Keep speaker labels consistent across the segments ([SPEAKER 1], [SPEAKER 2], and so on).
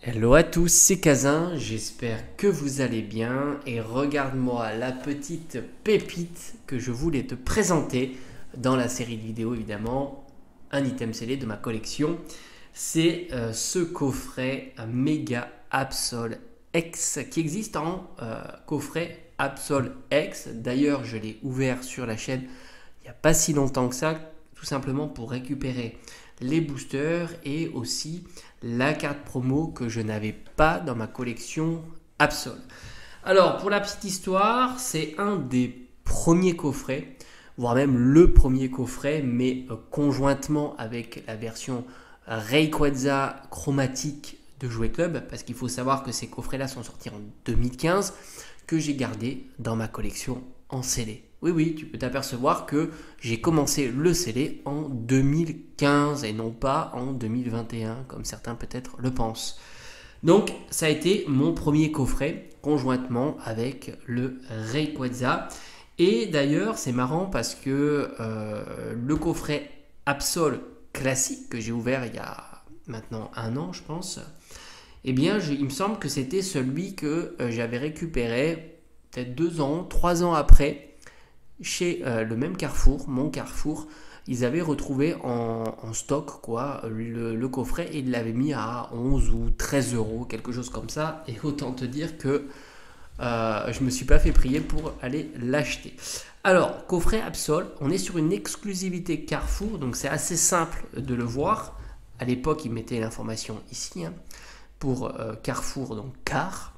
[SPEAKER 1] Hello à tous, c'est Kazin, j'espère que vous allez bien et regarde-moi la petite pépite que je voulais te présenter dans la série de vidéos évidemment, un item scellé de ma collection. C'est ce coffret Mega Absol X qui existe en coffret Absol X. D'ailleurs, je l'ai ouvert sur la chaîne il n'y a pas si longtemps que ça, tout simplement pour récupérer les boosters et aussi la carte promo que je n'avais pas dans ma collection Absol. Alors, pour la petite histoire, c'est un des premiers coffrets, voire même le premier coffret, mais conjointement avec la version Rayquaza chromatique de Jouet Club, parce qu'il faut savoir que ces coffrets-là sont sortis en 2015, que j'ai gardé dans ma collection en scellé. Oui, oui, tu peux t'apercevoir que j'ai commencé le scellé en 2015 et non pas en 2021, comme certains peut-être le pensent. Donc, ça a été mon premier coffret, conjointement avec le Rayquaza. Et d'ailleurs, c'est marrant parce que le coffret Absol classique que j'ai ouvert il y a maintenant un an, je pense, eh bien, il me semble que c'était celui que j'avais récupéré peut-être 2 ans, 3 ans après, chez le même Carrefour, mon Carrefour. Ils avaient retrouvé en stock quoi, le coffret et ils l'avaient mis à 11 ou 13 euros, quelque chose comme ça. Et autant te dire que je ne me suis pas fait prier pour aller l'acheter. Alors, coffret Absol, on est sur une exclusivité Carrefour, donc c'est assez simple de le voir. À l'époque, ils mettaient l'information ici, hein, pour Carrefour, donc Car.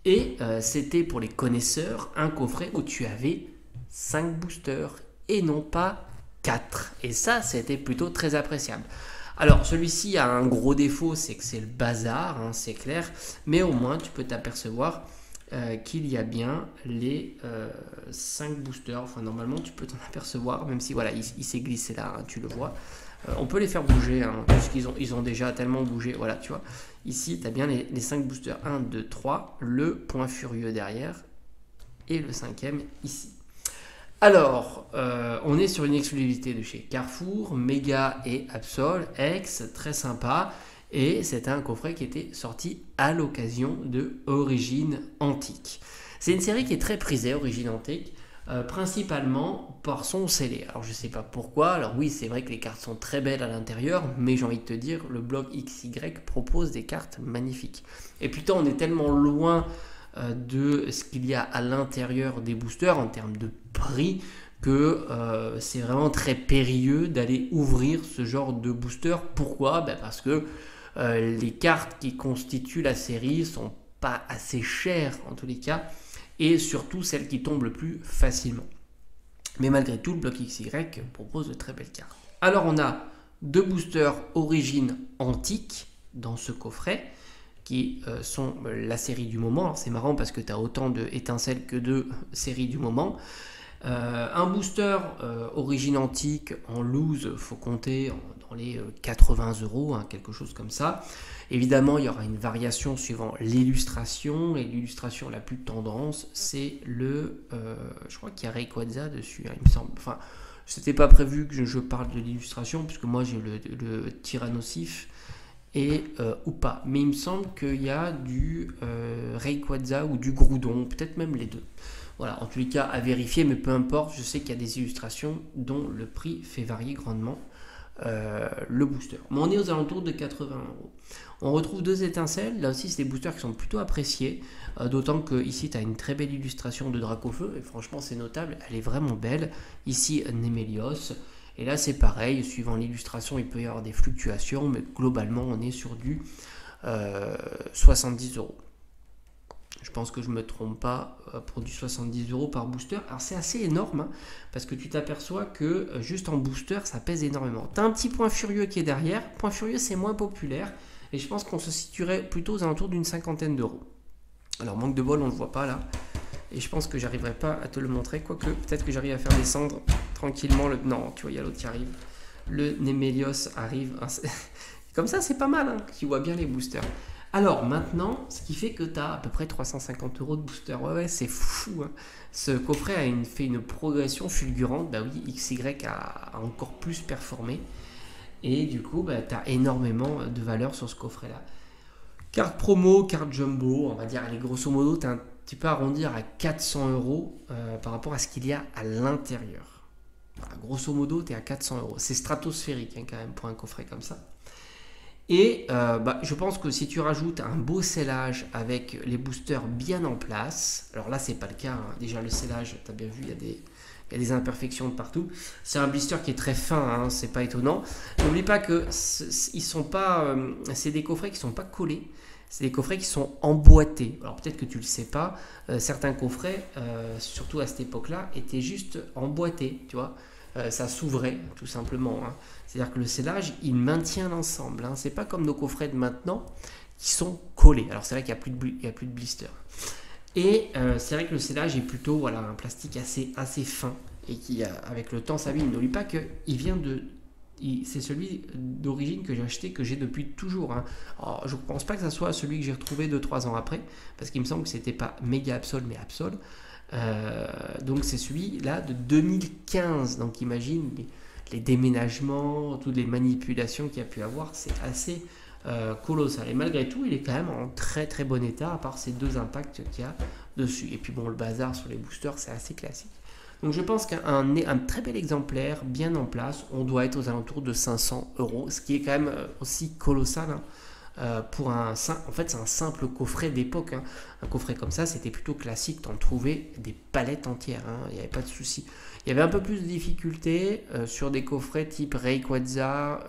[SPEAKER 1] Et c'était pour les connaisseurs un coffret où tu avais 5 boosters et non pas 4. Et ça, c'était plutôt très appréciable. Alors, celui-ci a un gros défaut, c'est que c'est le bazar, hein, c'est clair. Mais au moins, tu peux t'apercevoir qu'il y a bien les 5 boosters. Enfin, normalement, tu peux t'en apercevoir, même si voilà, il s'est glissé là, hein, tu le vois. On peut les faire bouger, hein, puisqu'ils ont déjà tellement bougé. Voilà, tu vois. Ici, tu as bien les 5 boosters. 1, 2, 3. Le point furieux derrière. Et le cinquième ici. Alors, on est sur une exclusivité de chez Carrefour, Mega et Absol, X, très sympa. Et c'était un coffret qui était sorti à l'occasion de Origine Antique. C'est une série qui est très prisée, Origine Antique, principalement par son scellé. Alors je ne sais pas pourquoi, alors oui c'est vrai que les cartes sont très belles à l'intérieur, mais j'ai envie de te dire, le bloc XY propose des cartes magnifiques. Et putain, on est tellement loin de ce qu'il y a à l'intérieur des boosters en termes de prix que c'est vraiment très périlleux d'aller ouvrir ce genre de booster. Pourquoi? Parce que les cartes qui constituent la série sont pas assez chères en tous les cas et surtout celles qui tombent le plus facilement. Mais malgré tout, le bloc XY propose de très belles cartes. Alors on a 2 boosters origine antique dans ce coffret qui sont la série du moment. C'est marrant parce que tu as autant d'étincelles que de séries du moment. Un booster origine antique en loose, faut compter dans les 80 euros, hein, quelque chose comme ça. Évidemment, il y aura une variation suivant l'illustration, et l'illustration la plus tendance, c'est je crois qu'il y a Rayquaza dessus, hein, il me semble. Enfin, c'était pas prévu que je parle de l'illustration, puisque moi j'ai le Tyrannosif et ou pas. Mais il me semble qu'il y a du Rayquaza ou du Groudon, peut-être même les deux. Voilà, en tous les cas, à vérifier, mais peu importe, je sais qu'il y a des illustrations dont le prix fait varier grandement le booster. Mais on est aux alentours de 80 euros. On retrouve 2 étincelles, là aussi c'est des boosters qui sont plutôt appréciés, d'autant que ici tu as une très belle illustration de Dracofeu, et franchement c'est notable, elle est vraiment belle. Ici Némélios, et là c'est pareil, suivant l'illustration il peut y avoir des fluctuations, mais globalement on est sur du 70 euros. Je pense que je ne me trompe pas pour du 70 euros par booster. Alors c'est assez énorme hein, parce que tu t'aperçois que juste en booster ça pèse énormément. Tu as un petit point furieux qui est derrière. Point furieux c'est moins populaire et je pense qu'on se situerait plutôt aux alentours d'une 50aine d'euros. Alors manque de bol on ne le voit pas là et je pense que j'arriverai pas à te le montrer, quoique peut-être que j'arrive à faire descendre tranquillement le... Non, tu vois, il y a l'autre qui arrive. Le Némélios arrive. Comme ça c'est pas mal, hein, tu vois bien les boosters. Alors maintenant, ce qui fait que tu as à peu près 350 euros de booster. Ouais, c'est fou. Hein. Ce coffret fait une progression fulgurante. Bah oui, XY a encore plus performé. Et du coup, bah, tu as énormément de valeur sur ce coffret-là. Carte promo, carte jumbo, on va dire, allez, grosso modo, tu as un petit peu arrondir à 400 euros par rapport à ce qu'il y a à l'intérieur. Voilà, grosso modo, tu es à 400 euros. C'est stratosphérique hein, quand même pour un coffret comme ça. Et je pense que si tu rajoutes un beau scellage avec les boosters bien en place, alors là c'est pas le cas, hein. Déjà le scellage, tu as bien vu, il y a des imperfections de partout. C'est un blister qui est très fin, hein, c'est pas étonnant. N'oublie pas que ils sont pas, c'est des coffrets qui sont pas collés. C'est des coffrets qui sont emboîtés. Alors peut-être que tu ne le sais pas, certains coffrets, surtout à cette époque-là, étaient juste emboîtés, tu vois. Ça s'ouvrait tout simplement. Hein. C'est-à-dire que le scellage, il maintient l'ensemble. Hein. C'est pas comme nos coffrets de maintenant qui sont collés. Alors c'est vrai qu'il n'y a plus de blister. Et c'est vrai que le scellage est plutôt voilà, un plastique assez fin et qui, avec le temps, s'abîme. N'oublie pas qu'il vient de... C'est celui d'origine que j'ai acheté, que j'ai depuis toujours. Hein. Alors, je ne pense pas que ce soit celui que j'ai retrouvé 2-3 ans après, parce qu'il me semble que c'était pas méga Absol, mais Absol. Donc c'est celui-là de 2015. Donc imagine les déménagements, toutes les manipulations qu'il y a pu avoir, c'est assez colossal. Et malgré tout, il est quand même en très très bon état, à part ces deux impacts qu'il y a dessus. Et puis bon, le bazar sur les boosters, c'est assez classique. Donc je pense qu'un très bel exemplaire, bien en place, on doit être aux alentours de 500 euros, ce qui est quand même aussi colossal. Hein. En fait, c'est un simple coffret d'époque. Hein. Un coffret comme ça, c'était plutôt classique. T'en trouvais des palettes entières. Hein. Il n'y avait pas de souci. Il y avait un peu plus de difficultés sur des coffrets type Rayquaza,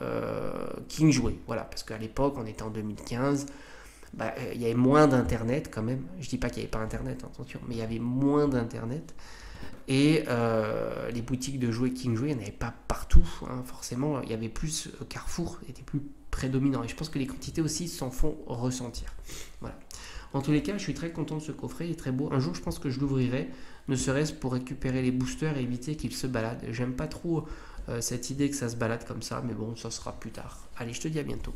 [SPEAKER 1] Kingsway. Voilà, parce qu'à l'époque, on était en 2015. Il y avait moins d'internet quand même. Je dis pas qu'il n'y avait pas internet, attention, mais il y avait moins d'internet. Et les boutiques de jouets Kingsway, il n'y en avait pas partout, hein, forcément. Il y avait plus Carrefour, était plus prédominant. Et je pense que les quantités aussi s'en font ressentir. Voilà. En tous les cas, je suis très content de ce coffret, il est très beau. Un jour, je pense que je l'ouvrirai, ne serait-ce pour récupérer les boosters et éviter qu'ils se baladent. J'aime pas trop cette idée que ça se balade comme ça, mais bon, ça sera plus tard. Allez, je te dis à bientôt.